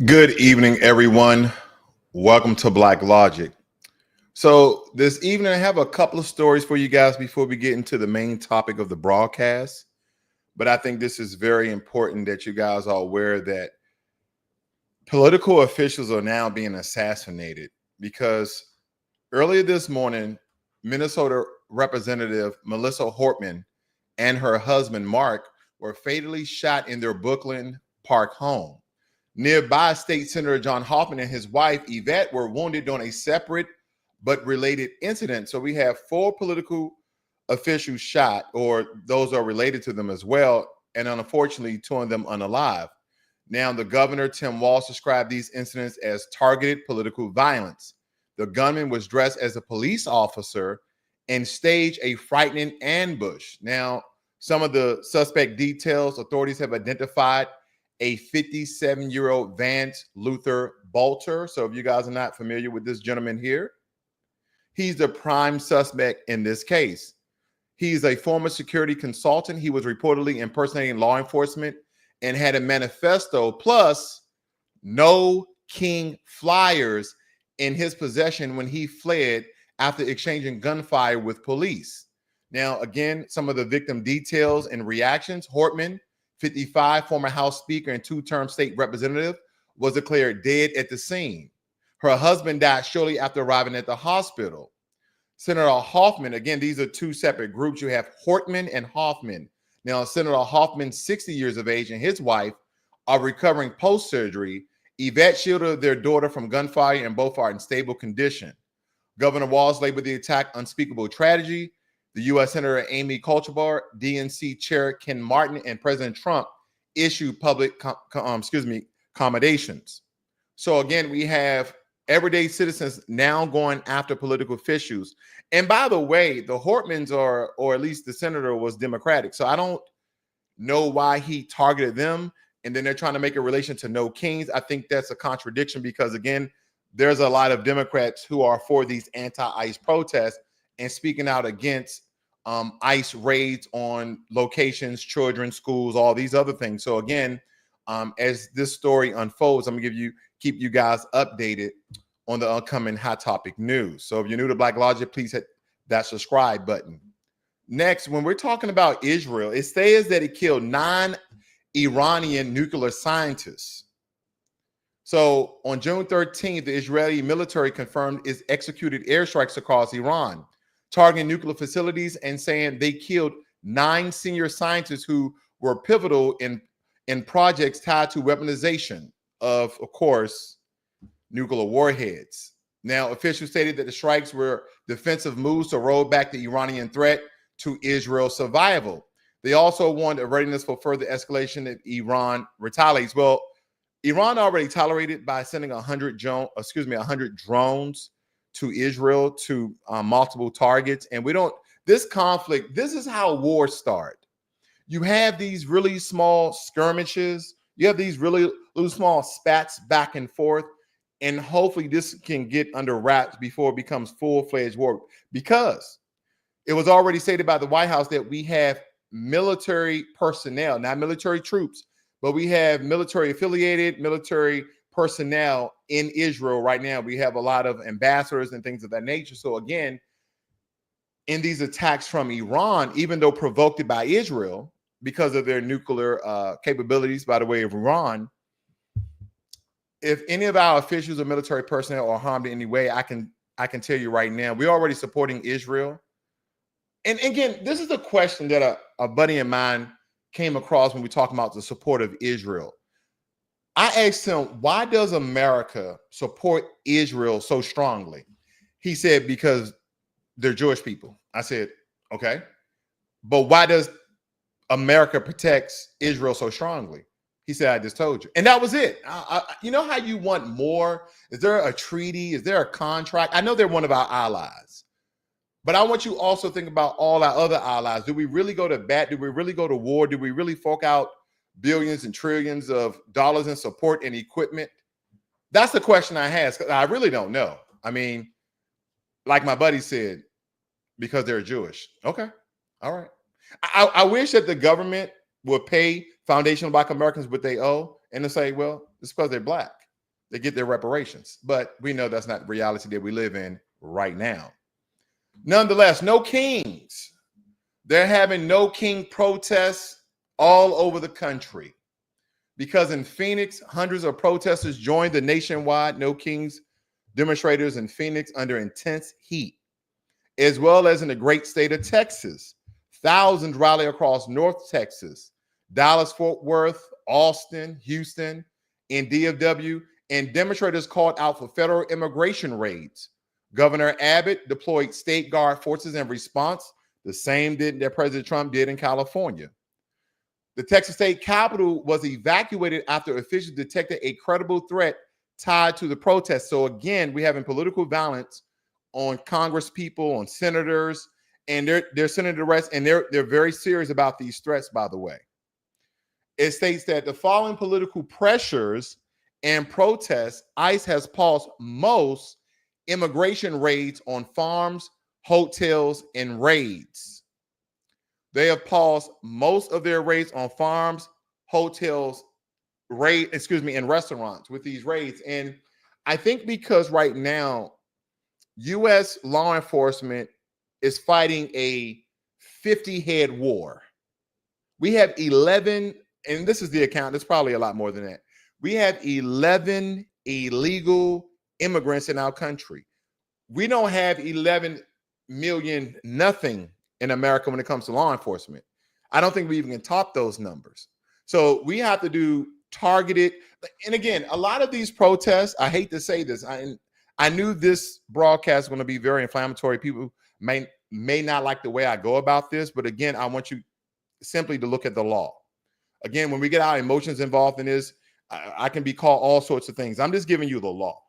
Good evening, everyone. Welcome to Blacklogic. So, this evening, I have a couple of stories for you guys before we get into the main topic of the broadcast. But I think this is very important that you guys are aware that political officials are now being assassinated because earlier this morning, Minnesota Representative Melissa Hortman and her husband, Mark, were fatally shot in their Brooklyn Park home. Nearby, State Senator John Hoffman and his wife, Yvette, were wounded on a separate but related incident. So we have 4 political officials shot, or those are related to them as well, and unfortunately, 2 of them unalive. Now, the governor, Tim Walz, described these incidents as targeted political violence. The gunman was dressed as a police officer and staged a frightening ambush. Now, some of the suspect details authorities have identified: a 57-year-old Vance Luther Bolter. So if you guys are not familiar with this gentleman here, he's the prime suspect in this case. He's a former security consultant. He was reportedly impersonating law enforcement and had a manifesto plus no king flyers in his possession when he fled after exchanging gunfire with police. Now, again, some of the victim details and reactions: Hortman, 55, former House Speaker and 2-term state representative, was declared dead at the scene. Her husband died shortly after arriving at the hospital. Senator Hoffman, again, these are 2 separate groups. You have Hortman and Hoffman. Now, Senator Hoffman, 60 years of age, and his wife are recovering post-surgery. Yvette shielded their daughter from gunfire, and both are in stable condition. Governor Walz labeled the attack unspeakable tragedy. The U.S. Senator Amy Klobuchar, DNC Chair Ken Martin, and President Trump issued public accommodations. So again, we have everyday citizens now going after political officials. And by the way, the Hortmans are, or at least the senator, was Democratic. So I don't know why he targeted them. And then they're trying to make a relation to no kings. I think that's a contradiction because, again, there's a lot of Democrats who are for these anti-ICE protests and speaking out against ICE raids on locations, children, schools, all these other things. So again, as this story unfolds, I'm gonna keep you guys updated on the upcoming hot topic news. So if you're new to Blacklogic, please hit that subscribe button. Next, when we're talking about Israel, it says that it killed 9 Iranian nuclear scientists. So on June 13th, the Israeli military confirmed it's executed airstrikes across Iran, targeting nuclear facilities and saying they killed 9 senior scientists who were pivotal in projects tied to weaponization of course, nuclear warheads. Now, officials stated that the strikes were defensive moves to roll back the Iranian threat to Israel's survival. They also warned of readiness for further escalation if Iran retaliates. Well, Iran already tolerated by sending 100 drones to Israel to multiple targets. And this conflict, this is how wars start. You have these really small skirmishes. You have these really little small spats back and forth. And hopefully this can get under wraps before it becomes full-fledged war. Because it was already stated by the White House that we have military personnel, not military troops, but we have military-affiliated military personnel in Israel right now. We have a lot of ambassadors and things of that nature. So again, in these attacks from Iran, even though provoked by Israel because of their nuclear capabilities by the way of Iran, if any of our officials or military personnel are harmed in any way, I can tell you right now, we're already supporting Israel. And again, this is a question that a buddy of mine came across when we talk about the support of Israel. I asked him, why does America support Israel so strongly? He said, because they're Jewish people. I said, okay, but why does America protects Israel so strongly? He said, I just told you. And that was it. You know how you want more? Is there a treaty? Is there a contract? I know they're one of our allies, but I want you also to think about all our other allies. Do we really go to bat? Do we really go to war? Do we really fork out billions and trillions of dollars in support and equipment? That's the question I ask. I really don't know. I mean, like my buddy said, because they're Jewish. Okay. All right. I wish that the government would pay foundational Black Americans what they owe and to say, well, it's because they're Black. They get their reparations. But we know that's not the reality that we live in right now. Nonetheless, no kings. They're having no king protests all over the country. Because in Phoenix, hundreds of protesters joined the nationwide No Kings demonstrators in Phoenix under intense heat, as well as in the great state of Texas. Thousands rally across North Texas, Dallas, Fort Worth, Austin, Houston, and DFW, and demonstrators called out for federal immigration raids. Governor Abbott deployed state guard forces in response, the same that President Trump did in California. The Texas state capitol was evacuated after officials detected a credible threat tied to the protest. So again, we're having political violence on Congress people, on senators, and they're sending arrests, and they're very serious about these threats, by the way. It states that the following political pressures and protests, ICE has paused most immigration raids on farms, hotels, and raids. They have paused most of their raids on farms, hotels, and restaurants with these raids. And I think because right now, U.S. law enforcement is fighting a 50-head war. We have 11, and this is the account, it's probably a lot more than that. We have 11 illegal immigrants in our country. We don't have 11 million nothing in America when it comes to law enforcement. I don't think we even can top those numbers. So we have to do targeted. And again, a lot of these protests, I hate to say this, I knew this broadcast was going to be very inflammatory. People may not like the way I go about this, but again, I want you simply to look at the law. Again, when we get our emotions involved in this, I can be called all sorts of things. I'm just giving you the law.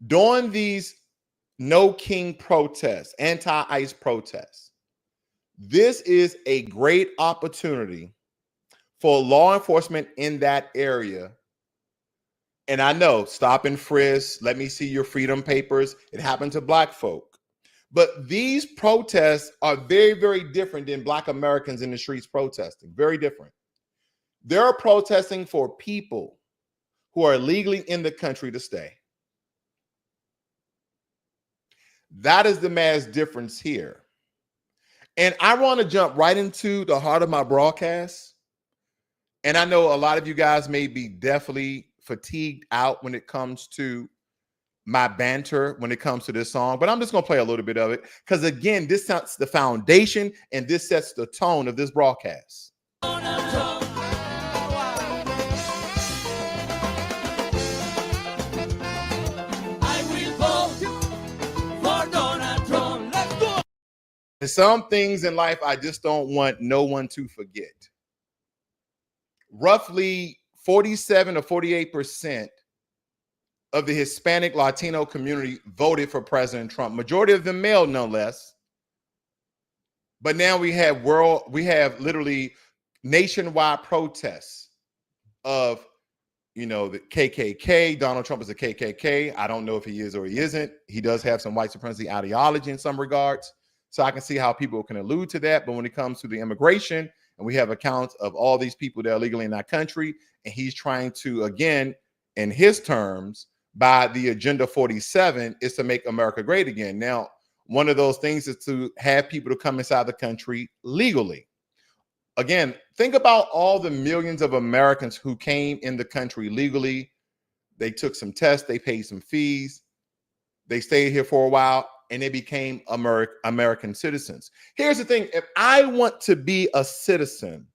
During these No King protests, anti-ICE protests, this is a great opportunity for law enforcement in that area. And I know, stop and frisk, let me see your freedom papers. It happened to Black folk. But these protests are very, very different than Black Americans in the streets protesting. Very different. They're protesting for people who are legally in the country to stay. That is the mass difference here. And I want to jump right into the heart of my broadcast. And I know a lot of you guys may be definitely fatigued out when it comes to my banter, when it comes to this song, but I'm just going to play a little bit of it because, again, this sets the foundation and this sets the tone of this broadcast. And some things in life I just don't want no one to forget. Roughly 47 or 48% of the Hispanic Latino community voted for President Trump. Majority of them male, no less. But now we have literally nationwide protests of, the KKK. Donald Trump is a KKK. I don't know if he is or he isn't. He does have some white supremacy ideology in some regards. So I can see how people can allude to that. But when it comes to the immigration, and we have accounts of all these people that are legally in our country, and he's trying to, again, in his terms, by the Agenda 47, is to make America great again. Now, one of those things is to have people to come inside the country legally. Again, think about all the millions of Americans who came in the country legally. They took some tests, they paid some fees, they stayed here for a while, and they became American citizens. Here's the thing. If I want to be a citizen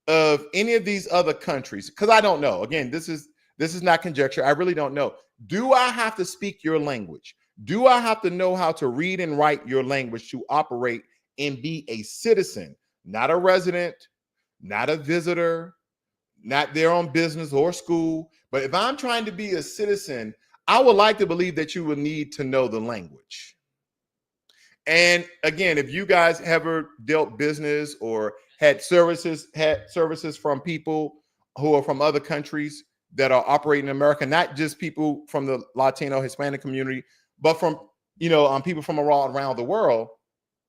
of any of these other countries, because I don't know, again, this is not conjecture. I really don't know. Do I have to speak your language? Do I have to know how to read and write your language to operate and be a citizen? Not a resident, not a visitor, not there on business or school. But if I'm trying to be a citizen, I would like to believe that you would need to know the language. And again, if you guys ever dealt business or had services from people who are from other countries that are operating in America, not just people from the Latino Hispanic community, but from, people from around the world,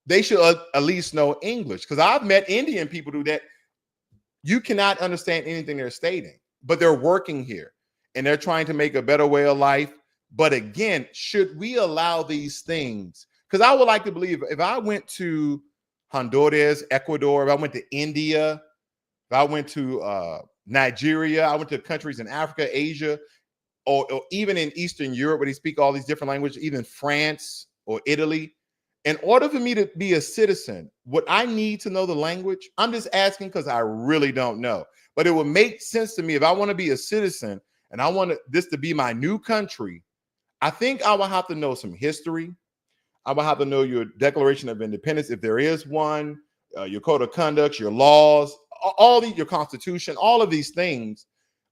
they should at least know English. Because I've met Indian people do that. You cannot understand anything they're stating. but they're working here and they're trying to make a better way of life. But again, should we allow these things? Because I would like to believe if I went to Honduras, Ecuador, if I went to India, if I went to Nigeria, I went to countries in Africa, Asia, or even in Eastern Europe where they speak all these different languages, even France or Italy. In order for me to be a citizen, would I need to know the language? I'm just asking because I really don't know. But it would make sense to me if I want to be a citizen and I want this to be my new country. I think I will have to know some history. I will have to know your Declaration of Independence, if there is one, your code of conduct, your laws, your constitution, all of these things,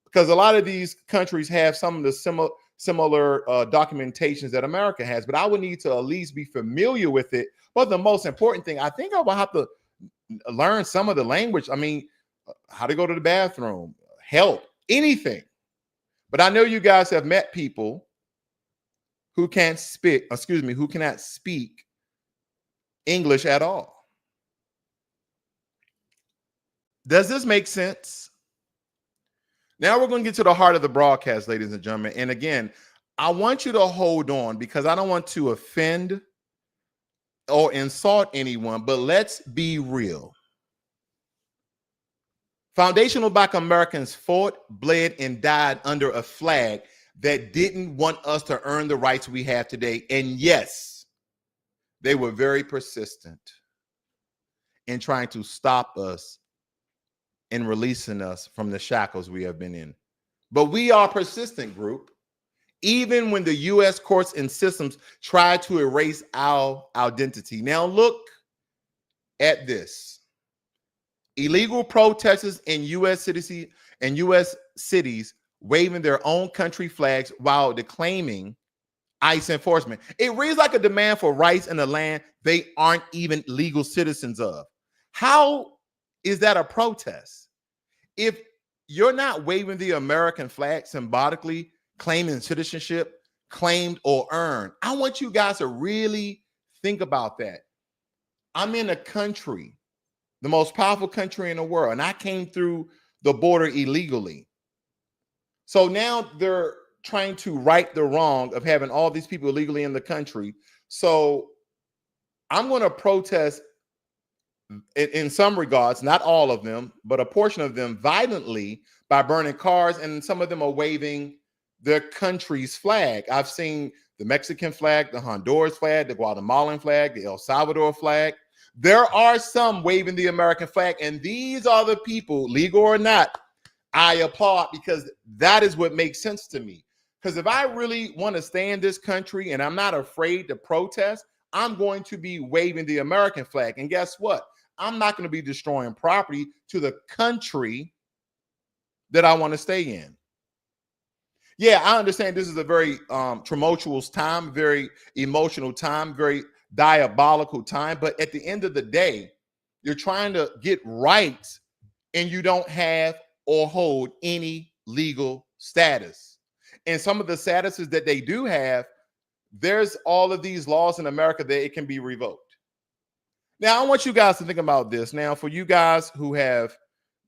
because a lot of these countries have some of the similar documentations that America has, but I would need to at least be familiar with it. But the most important thing, I think I will have to learn some of the language. I mean, how to go to the bathroom, help, anything. But I know you guys have met people who cannot speak English at all. Does this make sense? Now we're going to get to the heart of the broadcast, ladies and gentlemen. And again, I want you to hold on because I don't want to offend or insult anyone, but let's be real. Foundational Black Americans fought, bled, and died under a flag that didn't want us to earn the rights we have today. And yes, they were very persistent in trying to stop us and releasing us from the shackles we have been in. But we are a persistent group, even when the U.S. courts and systems try to erase our identity. Now look at this. Illegal protesters in U.S. cities waving their own country flags while declaiming ICE enforcement. It reads like a demand for rights in the land they aren't even legal citizens of. How is that a protest? If you're not waving the American flag symbolically, claiming citizenship, claimed or earned, I want you guys to really think about that. I'm in a country, the most powerful country in the world, and I came through the border illegally. So now they're trying to right the wrong of having all these people illegally in the country. So I'm going to protest in some regards, not all of them, but a portion of them violently by burning cars, and some of them are waving their country's flag. I've seen the Mexican flag, the Honduras flag, the Guatemalan flag, the El Salvador flag. There are some waving the American flag, and these are the people, legal or not, I applaud, because that is what makes sense to me. Because if I really want to stay in this country and I'm not afraid to protest, I'm going to be waving the American flag. And guess what? I'm not going to be destroying property to the country that I want to stay in. Yeah, I understand this is a very tumultuous time, very emotional time, very diabolical time. But at the end of the day, you're trying to get rights and you don't have or hold any legal status. And some of the statuses that they do have, there's all of these laws in America that it can be revoked. Now, I want you guys to think about this. Now, for you guys who have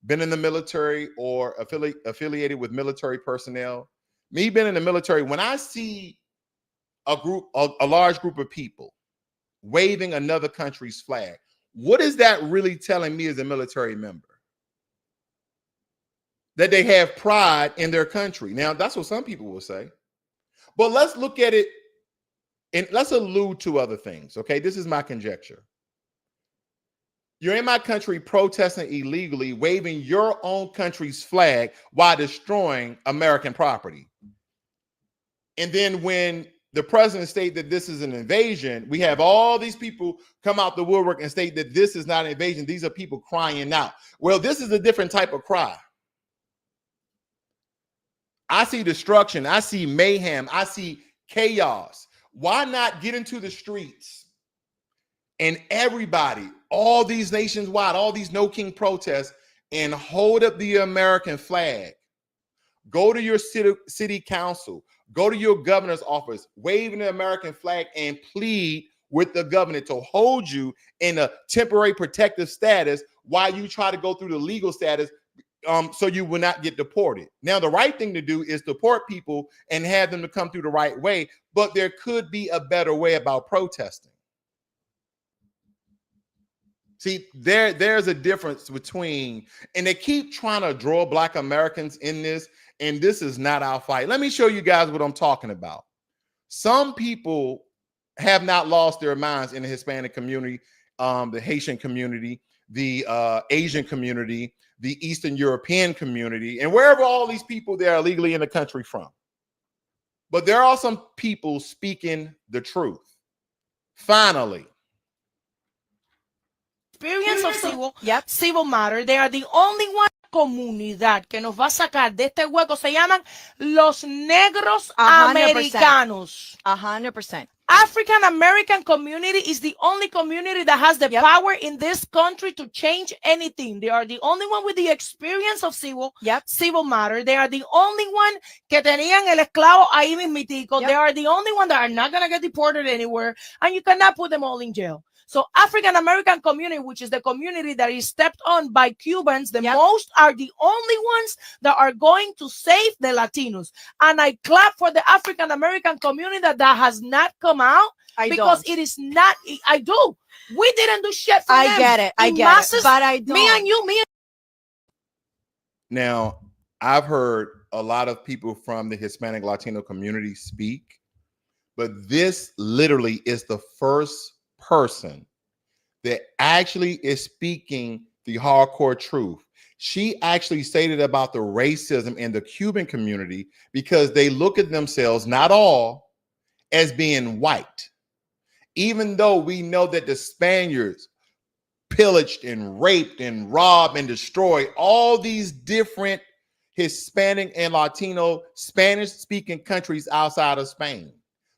been in the military or affiliated with military personnel, me being in the military, when I see a large group of people waving another country's flag, what is that really telling me as a military member? That they have pride in their country. Now, that's what some people will say. But let's look at it and let's allude to other things, okay? This is my conjecture. You're in my country protesting illegally, waving your own country's flag while destroying American property. And then when the president states that this is an invasion, we have all these people come out the woodwork and state that this is not an invasion. These are people crying out. Well, this is a different type of cry. I see destruction. I see mayhem. I see chaos. Why not get into the streets and everybody, all these nations wide, all these No King protests, and hold up the American flag? Go to your city council, go to your governor's office, waving the American flag and plead with the governor to hold you in a temporary protective status while you try to go through the legal status so you will not get deported. Now, the right thing to do is deport people and have them to come through the right way, but there could be a better way about protesting. See, there's a difference between, and they keep trying to draw Black Americans in this, and this is not our fight. Let me show you guys what I'm talking about. Some people have not lost their minds in the Hispanic community, the Haitian community, the Asian community, the Eastern European community, and wherever all these people that are illegally in the country from. But there are some people speaking the truth. Finally. Experience of civil matter. They are the only one comunidad que nos va a sacar de este hueco. Se llaman los negros 100%. americanos. 100%. African American community is the only community that has the power in this country to change anything. They are the only one with the experience of civil matter. They are the only one que tenían el esclavo ahí mismitico. They are the only one that are not going to get deported anywhere, and you cannot put them all in jail. So African American community, which is the community that is stepped on by Cubans, the most are the only ones that are going to save the Latinos. And I clap for the African American community that has not come out because it is not. I do. We didn't do shit for them. I get it. I get it. But I don't. Me and you. Now, I've heard a lot of people from the Hispanic Latino community speak, but this literally is the first person that actually is speaking the hardcore truth. She actually stated about the racism in the Cuban community because they look at themselves, not all, as being white. Even though we know that the Spaniards pillaged and raped and robbed and destroyed all these different Hispanic and Latino Spanish-speaking countries outside of Spain,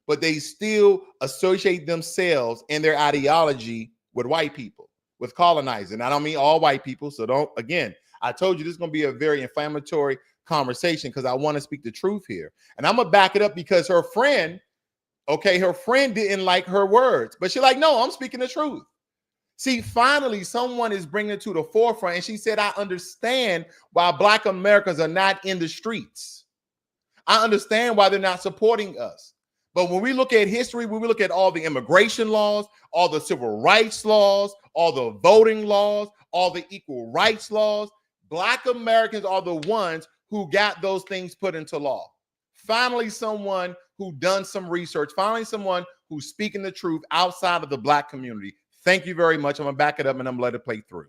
but they still associate themselves and their ideology with white people, with colonizing. I don't mean all white people, so don't, again, I told you this is going to be a very inflammatory conversation because I want to speak the truth here. And I'm going to back it up because her friend didn't like her words, but she's like, no, I'm speaking the truth. See, finally, someone is bringing it to the forefront, and she said, I understand why Black Americans are not in the streets. I understand why they're not supporting us. But when we look at history, when we look at all the immigration laws, all the civil rights laws, all the voting laws, all the equal rights laws, Black Americans are the ones who got those things put into law. Finally, someone who done some research, finally someone who's speaking the truth outside of the Black community. Thank you very much. I'm going to back it up and I'm going to let it play through.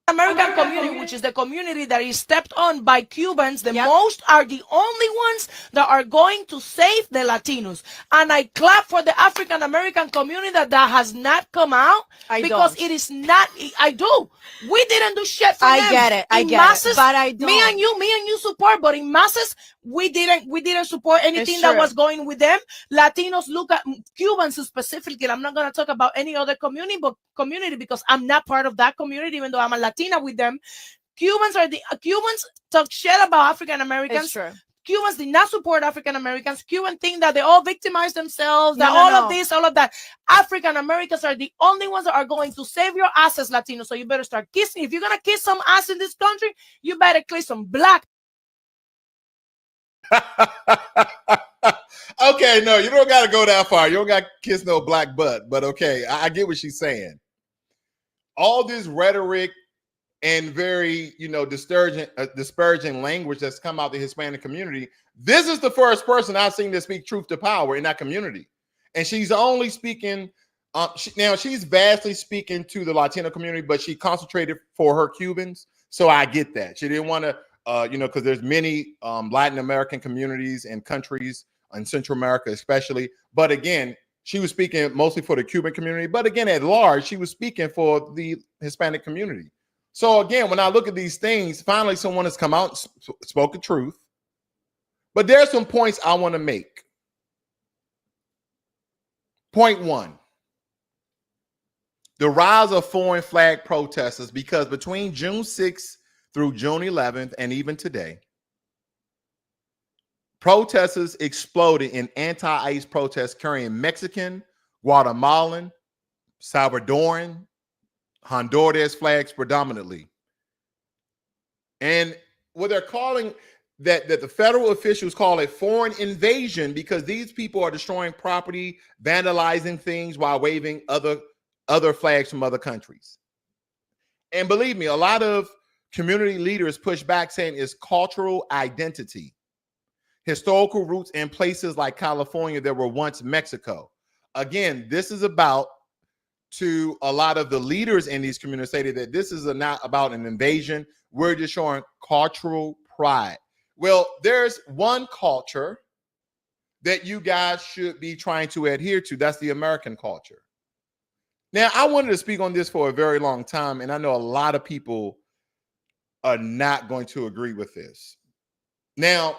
American community, which is the community that is stepped on by Cubans, the most are the only ones that are going to save the Latinos. And I clap for the African American community that has not come out because it is not. I do. We didn't do shit for them. I get it. I get it. But I don't. Me and you support, but in masses, we didn't support anything that was going with them. Latinos look at Cubans specifically. I'm not going to talk about any other community because I'm not part of that community, even though I'm a Latina with them. Cubans talk shit about African Americans. Cubans did not support African Americans. Cubans think that they all victimize themselves, of this, all of that. African Americans are the only ones that are going to save your asses, Latinos. So you better start kissing. If you're going to kiss some ass in this country, you better kiss some black. Okay, no, you don't got to go that far. You don't got to kiss no black butt, but okay, I get what she's saying. All this rhetoric and very, disparaging language that's come out of the Hispanic community. This is the first person I've seen to speak truth to power in that community. And she's only speaking, now she's vastly speaking to the Latino community, but she concentrated for her Cubans. So I get that. She didn't want to, because there's many Latin American communities and countries in Central America, especially. But again, she was speaking mostly for the Cuban community. But again, at large, she was speaking for the Hispanic community. So again, when I look at these things, finally someone has come out and spoke the truth. But there are some points I want to make. Point one, the rise of foreign flag protesters, because between June 6th through June 11th and even today, protesters exploded in anti-ICE protests carrying Mexican, Guatemalan, Salvadoran, Honduras flags predominantly. And what they're calling that the federal officials call a foreign invasion because these people are destroying property, vandalizing things while waving other flags from other countries. And believe me, a lot of community leaders push back saying it's cultural identity, historical roots in places like California that were once Mexico. Again, this is about, to a lot of the leaders in these communities stated that this is not about an invasion. We're just showing cultural pride. Well, there's one culture that you guys should be trying to adhere to. That's the American culture. Now, I wanted to speak on this for a very long time, and I know a lot of people are not going to agree with this. Now,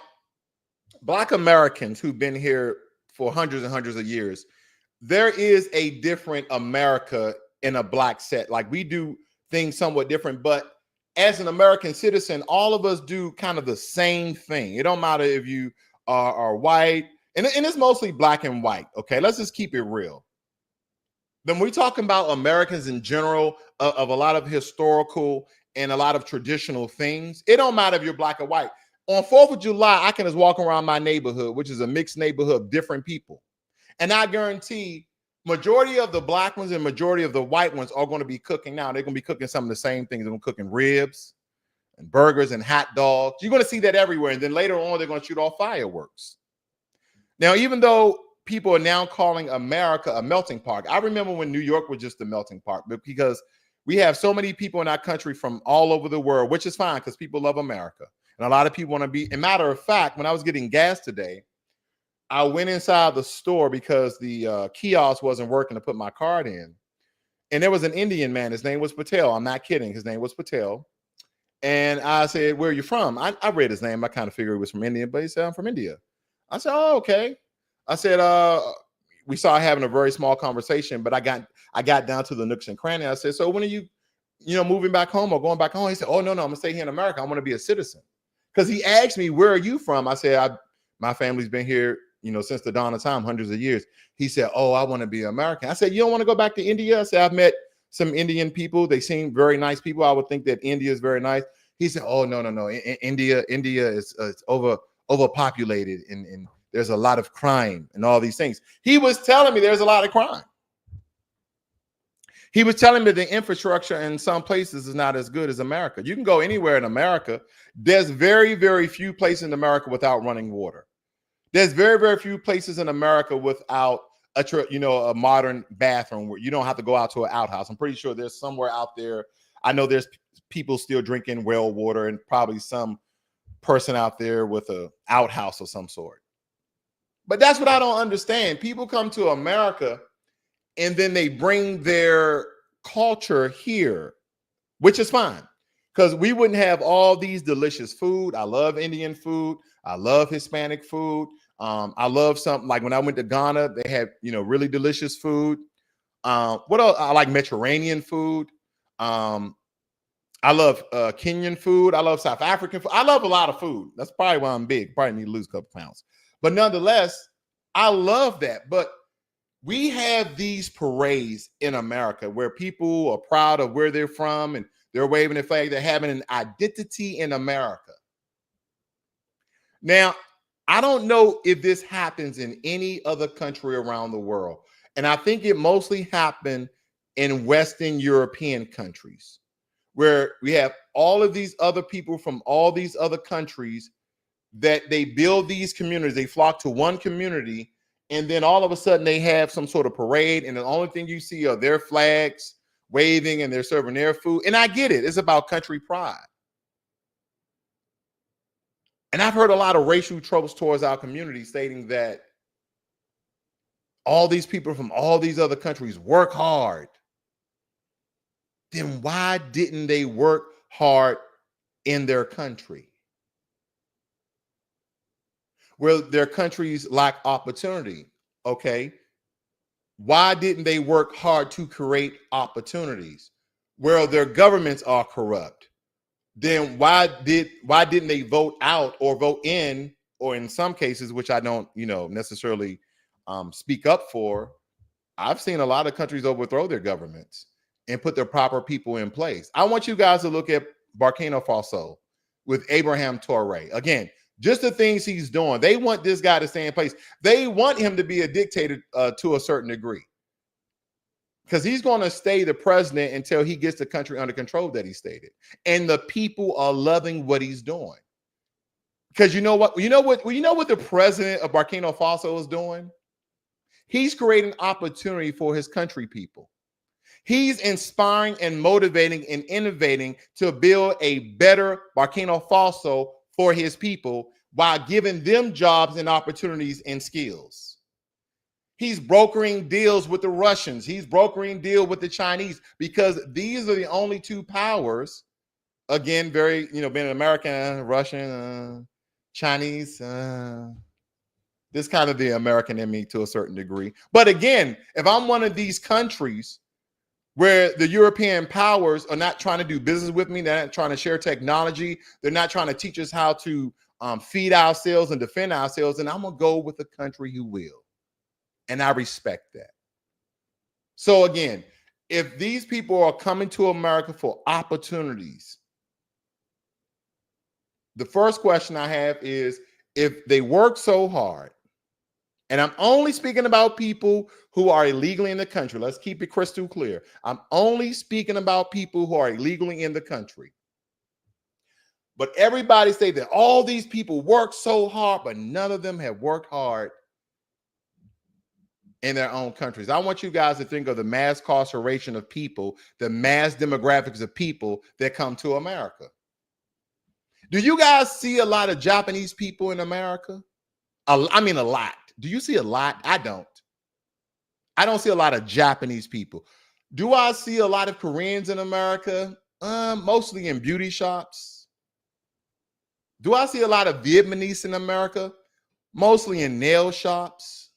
Black Americans who've been here for hundreds and hundreds of years, there is a different America in a Black set. Like, we do things somewhat different, but as an American citizen, all of us do kind of the same thing. It don't matter if you are white, and it's mostly Black and white. Okay, let's just keep it real. Then we're talking about Americans in general, of a lot of historical and a lot of traditional things. It don't matter if you're Black or white. On 4th of July, I can just walk around my neighborhood, which is a mixed neighborhood of different people. And I guarantee majority of the Black ones and majority of the white ones are going to be cooking now. They're going to be cooking some of the same things. They're going to be cooking ribs and burgers and hot dogs. You're going to see that everywhere. And then later on, they're going to shoot off fireworks. Now, even though people are now calling America a melting pot, I remember when New York was just a melting pot, but because we have so many people in our country from all over the world, which is fine because people love America. And a lot of people want to be, and matter of fact, when I was getting gas today, I went inside the store because the kiosk wasn't working to put my card in. And there was an Indian man. His name was Patel. I'm not kidding. His name was Patel. And I said, where are you from? I read his name. I kind of figured he was from India, but he said, I'm from India. I said, oh, okay. I said, we started having a very small conversation, but I got down to the nooks and crannies. I said, so when are you moving back home or going back home? He said, oh, no, I'm going to stay here in America. I want to be a citizen. Because he asked me, where are you from? I said, my family's been here, since the dawn of time, hundreds of years. He said, oh, I want to be American. I said, you don't want to go back to India? I said, I've met some Indian people. They seem very nice people. I would think that India is very nice. He said, oh, no. India is overpopulated and there's a lot of crime and all these things. He was telling me there's a lot of crime. He was telling me the infrastructure in some places is not as good as America. You can go anywhere in America. There's very, very few places in America without running water. There's very, very few places in America without a modern bathroom where you don't have to go out to an outhouse. I'm pretty sure there's somewhere out there. I know there's people still drinking well water and probably some person out there with an outhouse of some sort. But that's what I don't understand. People come to America and then they bring their culture here, which is fine. Because we wouldn't have all these delicious food. I love Indian food. I love Hispanic food. I love something like when I went to Ghana, they had, really delicious food. What else? I like Mediterranean food. I love Kenyan food. I love South African food. I love a lot of food. That's probably why I'm big. Probably need to lose a couple pounds. But nonetheless, I love that. But we have these parades in America where people are proud of where they're from and they're waving their flag. They're having an identity in America. Now, I don't know if this happens in any other country around the world. And I think it mostly happened in Western European countries where we have all of these other people from all these other countries that they build these communities. They flock to one community. And then all of a sudden they have some sort of parade. And the only thing you see are their flags waving and they're serving their food. And I get it. It's about country pride. And I've heard a lot of racial tropes towards our community stating that all these people from all these other countries work hard. Then why didn't they work hard in their country? Where their countries lack opportunity. Okay. Why didn't they work hard to create opportunities? Where their governments are corrupt. Then why didn't they vote out or vote in, or in some cases, which I don't, necessarily speak up for. I've seen a lot of countries overthrow their governments and put their proper people in place. I want you guys to look at Burkina Faso. with Abraham Traore. Again, just the things he's doing. They want this guy to stay in place. They want him to be a dictator to a certain degree, because he's going to stay the president until he gets the country under control that he stated. And the people are loving what he's doing. Because you know what the president of Burkina Faso is doing? He's creating opportunity for his country people. He's inspiring and motivating and innovating to build a better Burkina Faso for his people while giving them jobs and opportunities and skills. He's brokering deals with the Russians. He's brokering deals with the Chinese, because these are the only two powers. Again, very, being an American, Russian, Chinese, this kind of the American in me to a certain degree. But again, if I'm one of these countries where the European powers are not trying to do business with me, they're not trying to share technology, they're not trying to teach us how to feed ourselves and defend ourselves, and I'm going to go with a country who will. And I respect that. So again, if these people are coming to America for opportunities, the first question I have is, if they work so hard, and I'm only speaking about people who are illegally in the country. Let's keep it crystal clear. I'm only speaking about people who are illegally in the country. But everybody say that all these people work so hard, but none of them have worked hard in their own countries. I want you guys to think of the mass incarceration of people, the mass demographics of people that come to America. Do you guys see a lot of Japanese people in America? I mean, a lot. Do you see a lot? I don't. I don't see a lot of Japanese people. Do I see a lot of Koreans in America? Mostly in beauty shops. Do I see a lot of Vietnamese in America? Mostly in nail shops.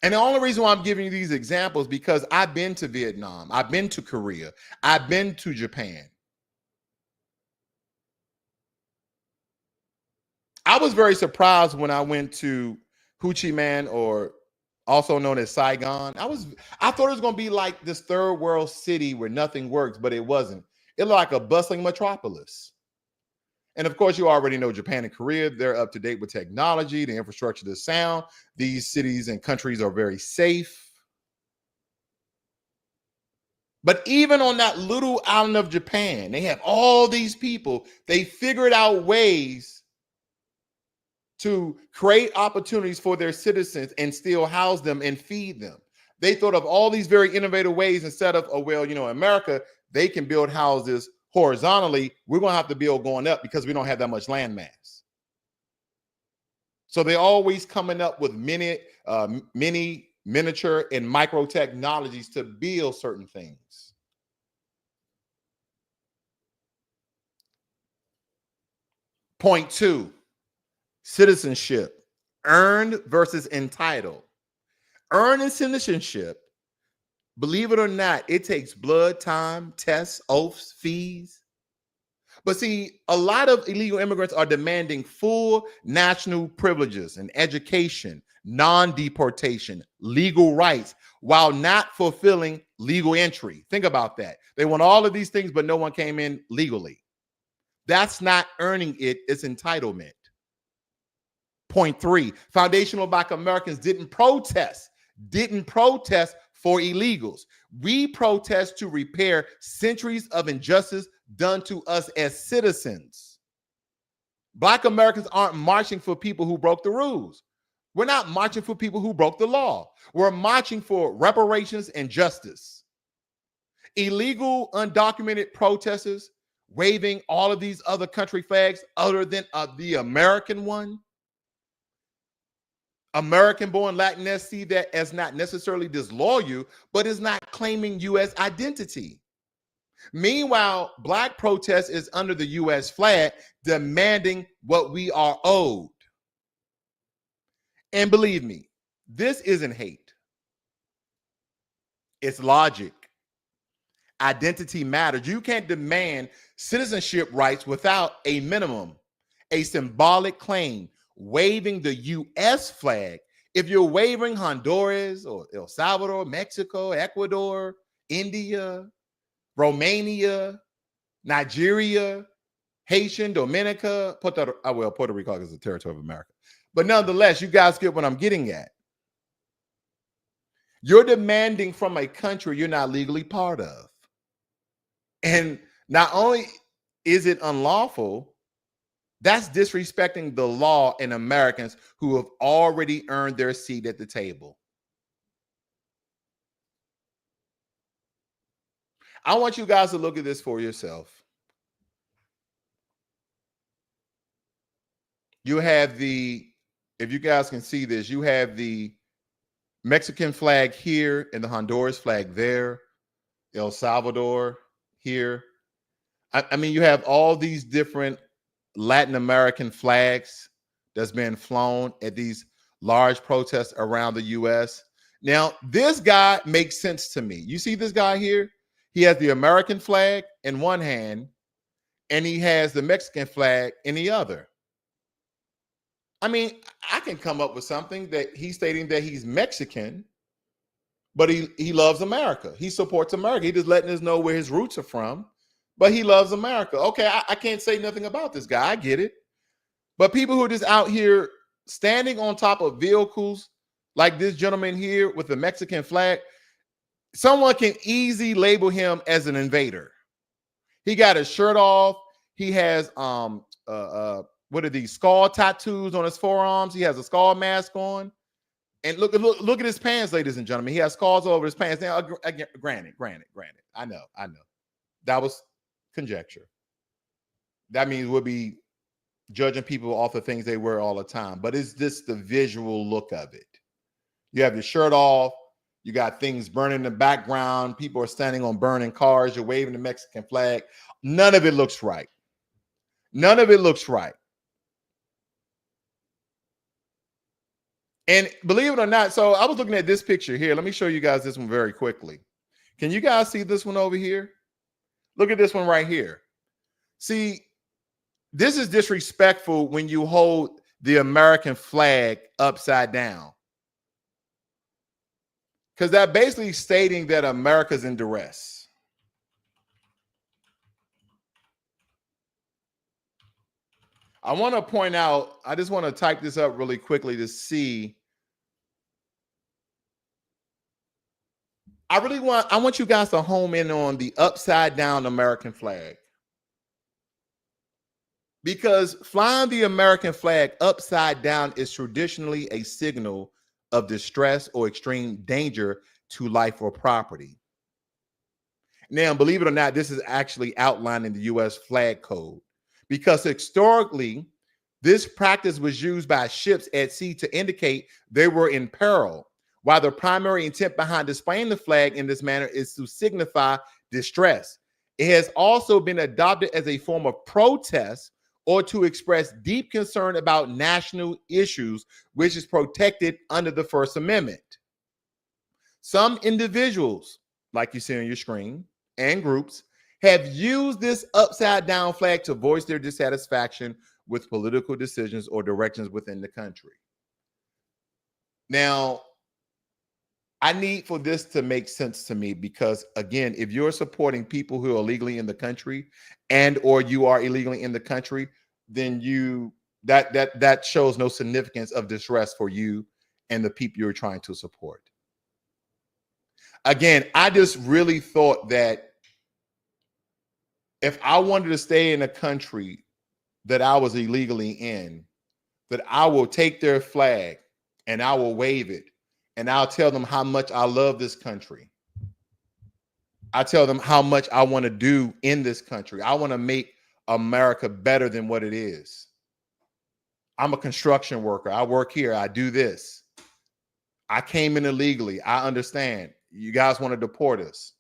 And the only reason why I'm giving you these examples, because I've been to Vietnam, I've been to Korea, I've been to Japan. I was very surprised when I went to Ho Chi Minh, or also known as Saigon. I thought it was going to be like this third world city where nothing works, but it wasn't. It looked like a bustling metropolis. And of course, you already know Japan and Korea, they're up to date with technology, the infrastructure, the sound. These cities and countries are very safe. But even on that little island of Japan, they have all these people. They figured out ways to create opportunities for their citizens and still house them and feed them. They thought of all these very innovative ways. Instead of, in America, they can build houses horizontally. We're going to have to build going up because we don't have that much land mass. So they're always coming up with mini, miniature, and micro technologies to build certain things. Point 2. Citizenship, earned versus entitled. Earned citizenship, believe it or not, it takes blood, time, tests, oaths, fees. But see, a lot of illegal immigrants are demanding full national privileges and education, non-deportation, legal rights, while not fulfilling legal entry. Think about that. They want all of these things, but no one came in legally. That's not earning it, it's entitlement. Point 3, foundational Black Americans didn't protest for illegals. We protest to repair centuries of injustice done to us as citizens. Black Americans aren't marching for people who broke the rules. We're not marching for people who broke the law. We're marching for reparations and justice. Illegal, undocumented protesters waving all of these other country flags other than the American one. American-born Latinx see that as not necessarily disloyal, but is not claiming U.S. identity. Meanwhile, Black protest is under the U.S. flag, demanding what we are owed. And believe me, this isn't hate. It's logic. Identity matters. You can't demand citizenship rights without a minimum, a symbolic claim, waving the U.S. flag. If you're waving Honduras or El Salvador, Mexico, Ecuador, India, Romania, Nigeria, Haitian, Dominica, Puerto Rico is a territory of America. But nonetheless, you guys get what I'm getting at. You're demanding from a country you're not legally part of. And not only is it unlawful, that's disrespecting the law and Americans who have already earned their seat at the table. I want you guys to look at this for yourself. You have the, if you guys can see this, you have the Mexican flag here and the Honduras flag there, El Salvador here. I mean, you have all these different Latin American flags that's been flown at these large protests around the U.S. Now, this guy makes sense to me. You see this guy here? He has the American flag in one hand, and he has the Mexican flag in the other. I mean, I can come up with something that he's stating that he's Mexican, but he loves America. He supports America. He's just letting us know where his roots are from, but he loves America. Okay, I can't say nothing about this guy. I get it. But people who are just out here standing on top of vehicles like this gentleman here with the Mexican flag, someone can easily label him as an invader. He got his shirt off. He has what are these skull tattoos on his forearms? He has a skull mask on. And look at his pants, ladies and gentlemen. He has skulls all over his pants. Now, granted. I know. That was conjecture. That means we'll be judging people off the things they wear all the time. But it's just the visual look of it. You have your shirt off. You got things burning in the background. People are standing on burning cars. You're waving the Mexican flag. None of it looks right. None of it looks right. And believe it or not, so I was looking at this picture here. Let me show you guys this one very quickly. Can you guys see this one over here? Look at this one right here. See, this is disrespectful when you hold the American flag upside down. Because that basically stating that America's in duress. I want to point out, I just want to type this up really quickly to see. I want you guys to home in on the upside down American flag. Because flying the American flag upside down is traditionally a signal of distress or extreme danger to life or property. Now, believe it or not, this is actually outlined in the U.S. flag code. Because historically, this practice was used by ships at sea to indicate they were in peril, while the primary intent behind displaying the flag in this manner is to signify distress. It has also been adopted as a form of protest or to express deep concern about national issues, which is protected under the First Amendment. Some individuals, like you see on your screen, and groups, have used this upside down flag to voice their dissatisfaction with political decisions or directions within the country. Now, I need for this to make sense to me because, again, if you're supporting people who are illegally in the country and or you are illegally in the country, then that shows no significance of distress for you and the people you're trying to support. Again, I just really thought that if I wanted to stay in a country that I was illegally in, that I will take their flag and I will wave it and I'll tell them how much I love this country. I tell them how much I want to do in this country. I want to make America better than what it is. I'm a construction worker. I work here. I do this. I came in illegally. I understand. You guys want to deport us.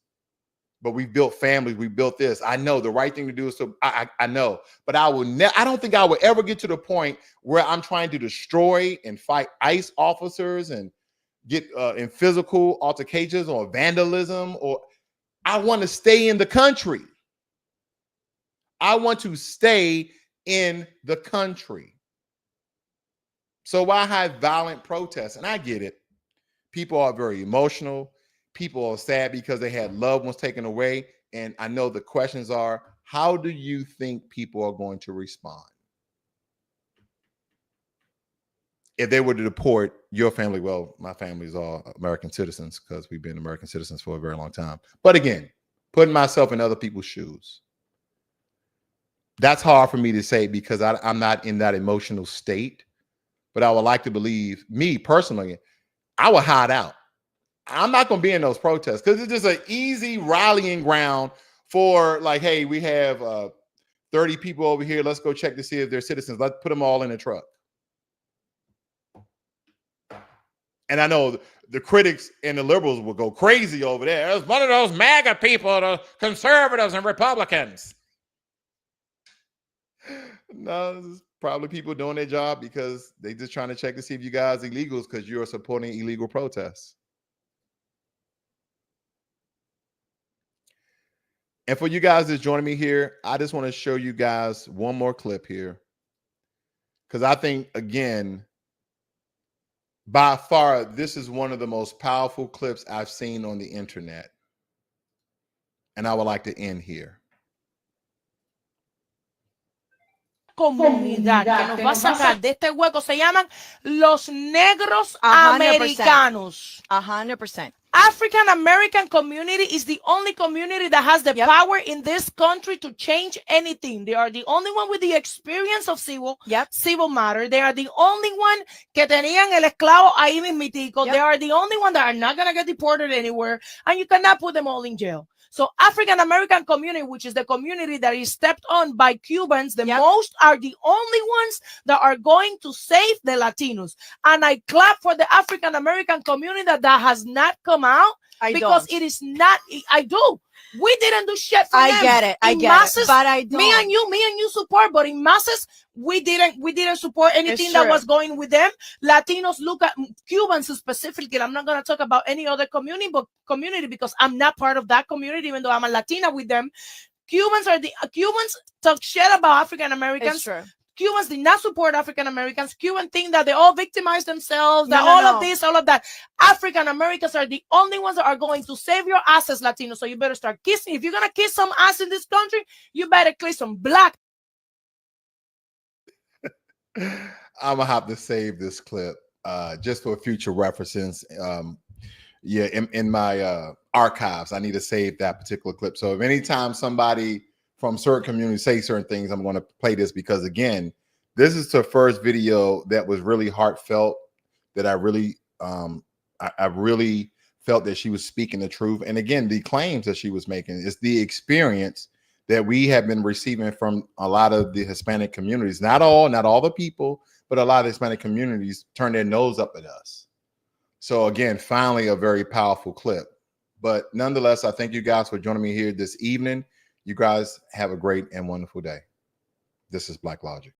But we built families. We built this. I know the right thing to do is to, I know. But I don't think I will ever get to the point where I'm trying to destroy and fight ICE officers and get in physical altercations or vandalism. Or I want to stay in the country. I want to stay in the country. So why have violent protests? And I get it. People are very emotional. People are sad because they had loved ones taken away. And I know the questions are, how do you think people are going to respond if they were to deport your family? Well, my family is all American citizens because we've been American citizens for a very long time. But again, putting myself in other people's shoes, that's hard for me to say because I'm not in that emotional state. But I would like to believe, me personally, I would hide out. I'm not going to be in those protests because it's just an easy rallying ground for like, hey, we have 30 people over here. Let's go check to see if they're citizens. Let's put them all in a truck. And I know the critics and the liberals will go crazy over there. It's one of those MAGA people, the conservatives and Republicans. No, this is probably people doing their job because they just trying to check to see if you guys are illegals because you're supporting illegal protests. And for you guys that's joining me here, I just want to show you guys one more clip here because I think, again, by far, this is one of the most powerful clips I've seen on the internet. And I would like to end here. Comunidad que nos va a sacar de este hueco se llaman los negros americanos. 100%. African American community is the only community that has the power in this country to change anything. They are the only one with the experience of civil matter. They are the only one que tenían el esclavo ahí mismitico. They are the only one that are not going to get deported anywhere, and you cannot put them all in jail. So African American community, which is the community that is stepped on by Cubans, the most are the only ones that are going to save the Latinos. And I clap for the African American community that has not come out because it is not. I do. We didn't do shit for them. I get it, but I don't. Me and you support, but in masses, we didn't support anything that was going with them. Latinos look at Cubans specifically. I'm not going to talk about any other community because I'm not part of that community, even though I'm a Latina with them. Cubans talk shit about African Americans. Cubans did not support African Americans. Cubans think that they all victimize themselves, that of this, all of that. African Americans are the only ones that are going to save your asses, Latinos. So you better start kissing. If you're going to kiss some ass in this country, you better kiss some black. I'm going to have to save this clip just for future references. In my archives, I need to save that particular clip. So if anytime somebody from certain communities say certain things, I'm going to play this because, again, this is the first video that was really heartfelt, that I really felt that she was speaking the truth. And again, the claims that she was making is the experience that we have been receiving from a lot of the Hispanic communities. Not all the people, but a lot of Hispanic communities turn their nose up at us. So again, finally, a very powerful clip. But nonetheless, I thank you guys for joining me here this evening. You guys have a great and wonderful day. This is Blacklogic.